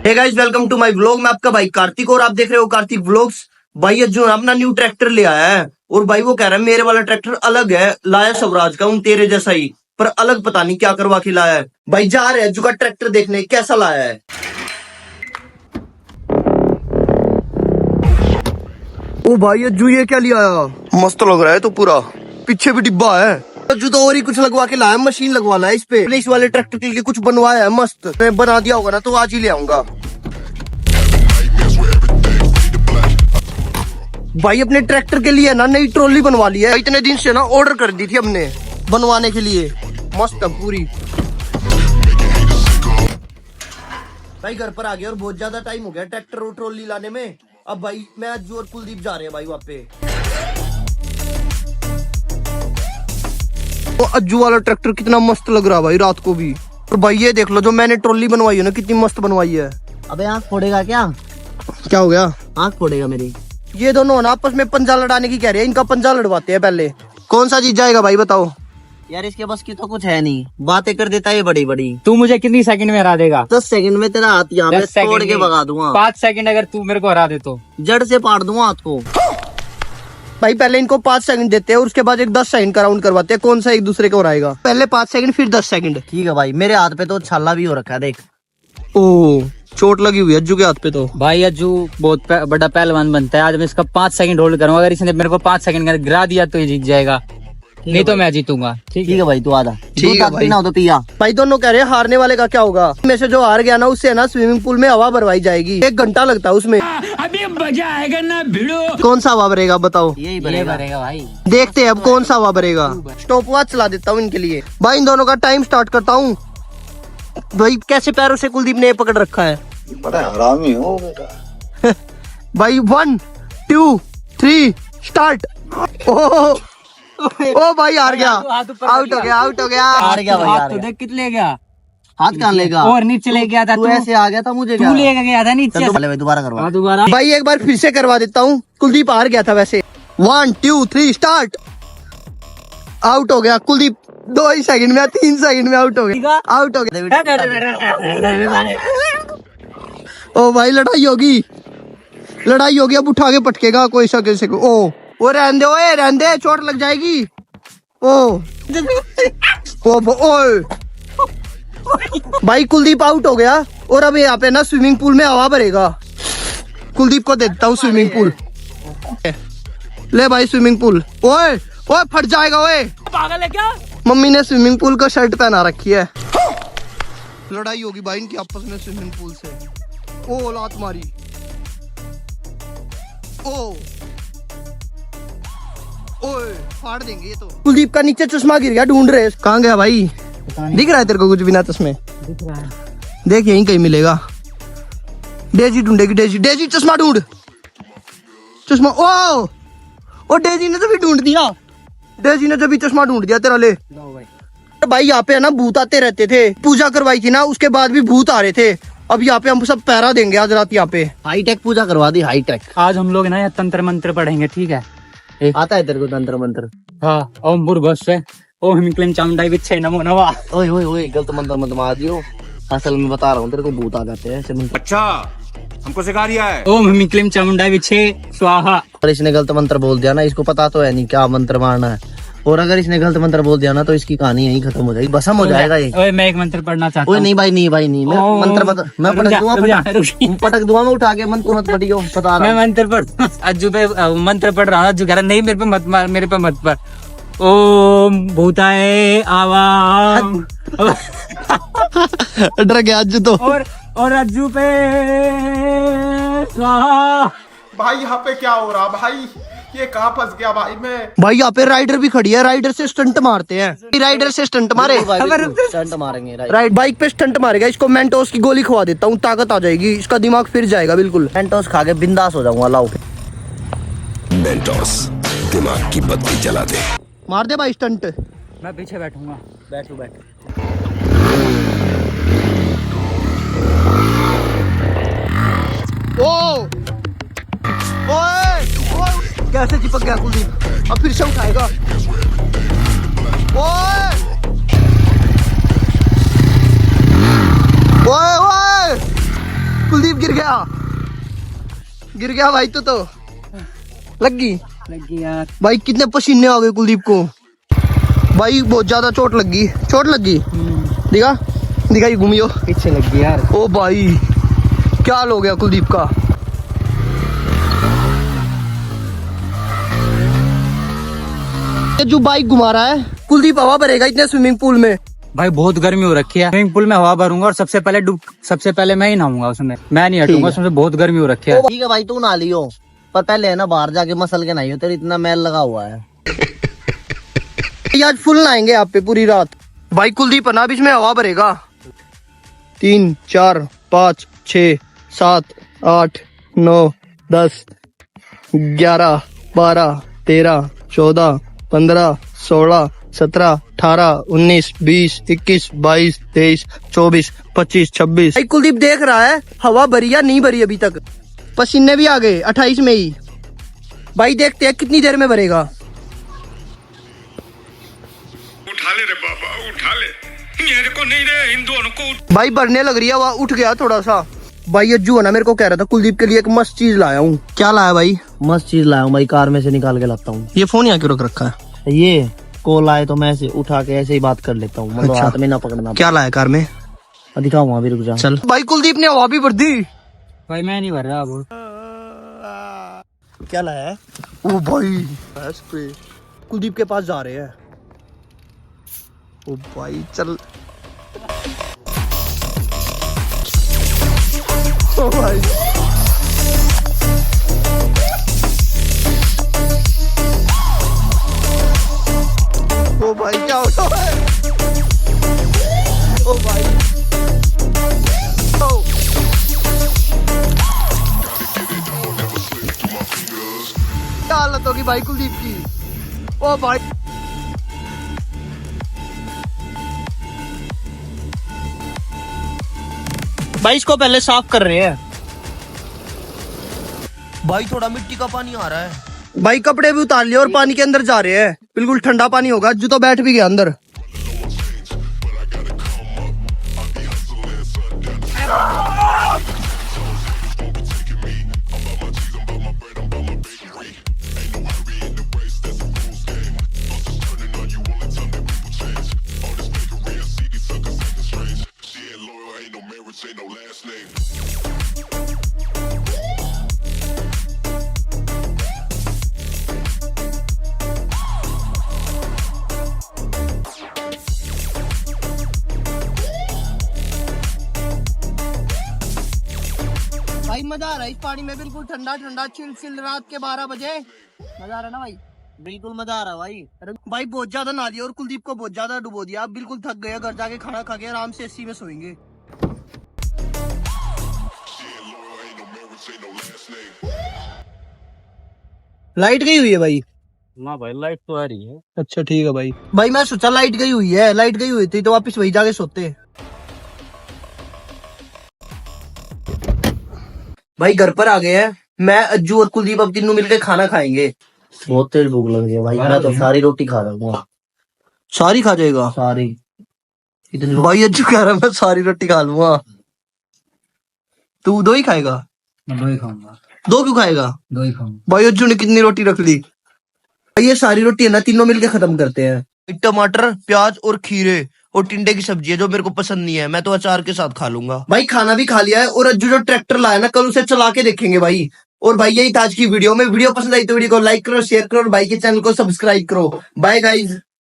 Hey guys, welcome to my vlog. मैं आपका भाई कार्तिक और आप देख रहे हो कार्तिक व्लॉग्स। भाई ये जो अपना न्यू ट्रैक्टर ले आया है और भाई वो कह रहा है मेरे वाला ट्रैक्टर अलग है, लाया स्वराज का हूँ तेरे जैसा ही, पर अलग पता नहीं क्या करवा के लाया है। भाई जा रहे हैं अज्जू का ट्रैक्टर देखने कैसा लाया है। ओ भाई अज्जू ये क्या लिया आया? मस्त लग रहा है तो पूरा, पीछे भी डिब्बा है। अज्जू तो और ही कुछ लगवा के लाया, मशीन लगवाना है इस पे। इस वाले ट्रैक्टर के लिए कुछ बनवाया है मस्त, मैं बना दिया होगा ना तो आज ही ले आऊंगा। भाई अपने ट्रैक्टर के लिए ना नई ट्रॉली बनवा ली है, इतने दिन से ना ऑर्डर कर दी थी हमने बनवाने के लिए। मस्त है पूरी। भाई घर पर आ गया और बहुत ज्यादा टाइम हो गया ट्रैक्टर और ट्रॉली लाने में। अब भाई मैं अज्जू और कुलदीप जा रहे हैं भाई वहाँ पे। तो अज्जू वाला ट्रैक्टर कितना मस्त लग रहा है भाई रात को भी। और भाई ये देख लो जो मैंने ट्रॉली बनवाई है ना कितनी मस्त बनवाई है। अबे आँख फोड़ेगा क्या? क्या हो गया? आँख फोड़ेगा मेरी। ये दोनों ना आपस में पंजा लड़ाने की कह रहे हैं, इनका पंजा लड़वाते हैं पहले। कौन सा जीत जाएगा भाई बताओ? यार इसके बस की तो कुछ है नहीं, बातें कर देता है बड़ी बड़ी। तू मुझे कितनी सेकंड में हरा देगा? 10 सेकंड में तेरा हाथ यहाँ में तोड़ के भगा दूंगा। 5 सेकंड अगर तू मेरे को हरा दे तो जड़ से पाड़ दूंगा हाथ को। भाई पहले इनको 5 सेकंड देते हैं और उसके बाद एक 10 सेकंड का राउंड करवाते हैं, कौन सा एक दूसरे को हराएगा। पहले 5 सेकंड फिर 10 सेकंड। ठीक है भाई, मेरे हाथ पे तो छाला भी हो रखा है देख। ओ चोट लगी हुई है अज्जू के हाथ पे तो। भाई अज्जू बहुत बड़ा पहलवान बनता है। आज मैं इसका 5 सेकंड होल्ड करूंगा, अगर इसने मेरे को 5 सेकंड का गिरा दिया तो ये जीत जाएगा, नहीं तो मैं जीतूंगा। ठीक है भाई, तू आजा। ठीक है भाई। पीना हो तो पिया। भाई दोनों कह रहे हैं हारने वाले का क्या होगा। में से जो हार गया ना उससे ना स्विमिंग पूल में हवा भरवाई जाएगी, 1 घंटा लगता है उसमें। अभी मजा आएगा ना भिड़ो। कौन सा हवा भरेगा बताओ? यही भरेगा भाई। देखते हैं अब कौन सा हवा भरेगा। स्टॉप वॉच चला देता हूँ इनके लिए। भाई इन दोनों का टाइम स्टार्ट करता हूँ। भाई कैसे पैरों से कुलदीप ने पकड़ रखा है, बड़ा हरामी हो बेटा। भाई 1 2 3 स्टार्ट। ओ भाई हार गया, आउट हो गया, आउट हो गया। हार गया भाई, हार तो गया। देख कितने गया, हाथ कहाँ लेगा? और नीचे ले गया था तू ऐसे आ गया था, मुझे तू क्या? ले गया था नीचे। चल भाई दोबारा करवा। हाँ, दोबारा। भाई एक बार फिर से करवा देता हूँ, कुलदीप हार गया था वैसे। 1 2 3 स्टार्ट। आउट हो गया कुलदीप 2 ही सेकंड में, 3 सेकंड में आउट हो गया, आउट हो गया। ओ भाई लड़ाई होगी, लड़ाई होगी। अब उठा के पटकेगा कोई सा कैसे को। ओ रहने दे, ओए रहने दे, चोट लग जाएगी। ओ ओए भाई कुलदीप आउट हो गया और अब यहाँ पे ना स्विमिंग पूल में हवा भरेगा। कुलदीप को दे देता हूँ स्विमिंग पूल। ले भाई स्विमिंग पूल। ओए ओए फट जाएगा ओए, पागल है क्या? मम्मी ने स्विमिंग पूल का शर्ट पहना रखी है। लड़ाई होगी भाई इनकी आपस में स्विमिंग पूल से। ओ लात मारी। ओ ओए फाड़ देंगे ये तो। कुलदीप का नीचे चश्मा गिर गया, ढूंढ रहे। कहाँ गया भाई? दिख रहा है तेरे को कुछ बिना चश्मे? दिख रहा है। देख यहीं कहीं मिलेगा। डेजी ढूंढेगी, डेजी डेजी चश्मा ढूंढ, चश्मा। ओ डेजी ने तो भी ढूंढ दिया, डेजी ने जब भी चश्मा ढूंढ दिया तेरा। ले भाई यहाँ पे है ना भूत आते रहते थे, पूजा करवाई थी ना उसके बाद भी भूत आ रहे थे। अब यहाँ पे हम सब पहरा देंगे आज रात यहाँ पे। हाईटेक पूजा करवा दी, हाईटेक। आज हम लोग ना यहाँ तंत्र मंत्र पढ़ेंगे, ठीक है? आता है तेरे को तंत्र मंत्र? हाँ, ओम भूर्भुवः ओम ह्रीं क्लीं चामुंडाय विच्चे नमो नमः। ओए ओए ओए, गलत मंत्र मत मार दियो। असल में बता रहा हूँ तेरे को, भूत आ जाते हैं ऐसे मंत्र। अच्छा हमको सिखा रिया है। ओम ह्रीं क्लीं चामुंडाय विच्चे स्वाहा। और इसने गलत मंत्र बोल दिया ना, इसको पता तो है नहीं क्या मंत्र मारना है। और अगर इसने गलत मंत्र बोल दिया ना तो इसकी कहानी यही खत्म हो जाएगी, भस्म हो जाएगा ये। ओए मैं एक मंत्र पढ़ना चाहता ओए हूँ। नहीं भाई, नहीं भाई, नहीं। मैं मंत्र मैं पटक दूंगा, पटक दूंगा मैं उठा के। मंत्र मत पढ़ियो, बता रहा मैं हूँ। मंत्र पढ़ अज्जू पे मंत्र पढ़ रहा हूँ। अज्जू कह रहा नहीं मेरे पे मत मार, मेरे पे मत पढ़। ओम भूताय आवाम। डर गया अज्जू तो। और अज्जू पे स्वाहा। भाई यहाँ पे क्या हो रहा भाई? ये कहाँ फंस गया भाई मैं? भाई यहाँ पे राइडर भी खड़ी है, राइडर से स्टंट मारते हैं। राइडर से स्टंट मारे, स्टंट मारेंगे राइट बाइक पे स्टंट मारेगा। इसको मेंटोस की गोली खवा देता हूँ, ताकत आ जाएगी, इसका दिमाग फिर जाएगा बिल्कुल। मेंटोस खा के बिंदास हो जाऊंगा। लाओ मेंटोस दिमाग की बत्ती जला दे। मार दे भाई स्टंट। मैं पीछे बैठूंगा। बैठो बैठ। ओ ओए कैसे चिपक गया कुलदीप, अब फिर से उठाएगा। ओए ओए ओए कुलदीप गिर गया भाई। तो लग गई यार। भाई। कितने पसीने आ गए कुलदीप को भाई, बहुत ज्यादा चोट लगी। दिखाई घूमियो, पीछे लग गई यार। ओ भाई क्या हाल हो गया कुलदीप का। ये जो बाइक घुमा रहा है कुलदीप हवा भरेगा इतने स्विमिंग पूल में। भाई बहुत गर्मी हो रखी है, स्विमिंग पूल में हवा भरूंगा और सबसे पहले मैं ही नहाऊंगा उसमें, मैं नहीं हटूंगा उसमें, बहुत गर्मी हो रखी है। ठीक है भाई, तू नहा लियो, पर पहले है ना बाहर जाके मसल के नहाइयो, तेरे इतना मैल लगा हुआ है। आज फुल नहाएंगे आप पे पूरी रात। भाई कुलदीप ना बीच में हवा भरेगा। 3 4 5 6 7 8 9 10 11 12 13 14 15 16 17 18 19 20 21 22 23 24 25 26। भाई कुलदीप देख रहा है हवा भरी या नहीं भरी अभी तक। पसीने भी आ गए 28 में ही। भाई देखते हैं कितनी देर में भरेगा। उठा ले रे बाबा, उठा ले, मेरे को नहीं रे, इन दोनों को। भाई भरने लग रही है, वहाँ उठ गया थोड़ा सा। भाई अज्जू है ना मेरे को कह रहा था कुलदीप के लिए एक मस्त चीज लाया हूँ। क्या लाया भाई? मस्त चीज लाया हूँ भाई, कार में से निकाल के लाता हूँ। ये फोन यहाँ क्यों रख रखा है? ये कॉल आए तो मैं ऐसे उठा के ऐसे ही बात कर लेता हूँ, मतलब अच्छा। हाथ में ना पकड़ना। क्या लाया कार में? दिखाऊंगा अभी, रुक जा। चल भाई कुलदीप ने हवा भी भर दी। भाई मैं नहीं भर रहा अब। क्या लाया है? ओ भाई स्प्रे। कुलदीप के पास जा रहे हैं। ओ भाई चल। ओ भाई ओ भाई क्या हो रहा है? ओ भाई ओ। क्या हालत होगी भाई कुलदीप की। ओ भाई भाई इसको पहले साफ कर रहे हैं। भाई थोड़ा मिट्टी का पानी आ रहा है। भाई कपड़े भी उतार लिए और पानी के अंदर जा रहे हैं। बिल्कुल ठंडा पानी होगा। जो तो बैठ भी गया अंदर। भाई मजा आ रहा है इस पानी में। बिल्कुल ठंडा ठंडा चिल चिल रात के 12 बजे। मजा आ रहा है ना भाई? बिल्कुल मजा आ रहा है भाई। अरे भाई बहुत ज्यादा नहा लिया और कुलदीप को बहुत ज्यादा डुबो दिया। अब बिल्कुल थक गए। घर जाके खाना खा के आराम से एसी में सोएंगे। लाइट गई हुई है भाई? ना भाई लाइट तो आ रही है। अच्छा ठीक है भाई। भाई मैं सोचा लाइट गई हुई है। लाइट गई हुई थी तो वापस वही जाके सोते। भाई घर पर आ गए हैं। मैं अज्जू और कुलदीप अब तीनों मिलकर खाना खाएंगे। बहुत तेज भूख लग रही है भाई, मैं तो सारी रोटी खा रहा हूँ। सारी खा जाएगा? सारी इतनी भाई अज्जू कह रहा है मैं सारी रोटी खा लूंगा। तू 2 ही खाएगा? मैं 2 ही खाऊंगा। 2 क्यों खाएगा? 2 ही खाऊंगा। भाई अज्जू ने कितनी रोटी रख ली? भाई ये सारी रोटी है ना तीनों मिलके खत्म करते हैं। टमाटर प्याज और खीरे और टिंडे की सब्जी है जो मेरे को पसंद नहीं है। मैं तो अचार के साथ खा लूंगा। भाई खाना भी खा लिया है और अज्जू जो ट्रैक्टर लाया ना कल उसे चला के देखेंगे भाई। और भाई यही था आज की वीडियो में। वीडियो पसंद आई तो वीडियो को लाइक करो, शेयर करो और भाई के चैनल को सब्सक्राइब करो। Bye guys.